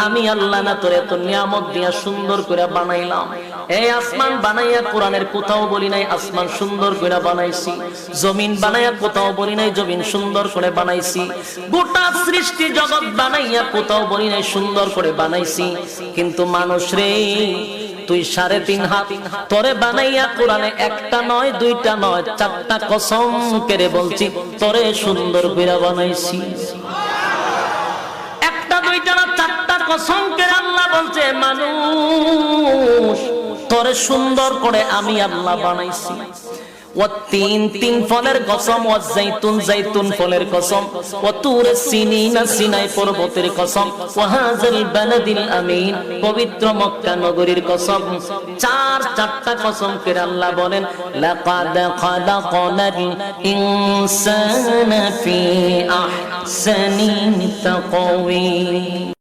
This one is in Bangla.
আমি আল্লাহ না তোরে এত নিয়ামত দিয়া সুন্দর করে বানাইলাম। এই আসমান বানাইয়া কোরআনের কোথাও বলি নাই আসমান সুন্দর করে বানাইছি, জমিন বানাইয়া কোথাও বলি নাই জমিন সুন্দর করে বানাইছি, গোটা সৃষ্টি জগৎ বানাইয়া কোথাও বলি নাই সুন্দর করে বানাইছি। কিন্তু মানুষ রে, তুই 3.5 হাত তোরে বানাইয়া কোরআনে একটা নয় দুইটা নয় 4টা কসম করে বলছি তোরে সুন্দর করে বানাইছি। দুইটা না 4টা কসম করে আল্লাহ বলছে মানুষ তোরে সুন্দর করে আমি আল্লাহ বানাইছি। তিন ফলের কসম, জাইতুন ফলের কসম, সিনাই পর্বতের কসম, ওয়াহাযাল বালাদিল আমিন পবিত্র মক্কা নগরীর কসম। 4টা কসম করে আল্লাহ বলেন লাকাদ খালাকনাল ইনসানা ফি আহসানি তাকওয়িম।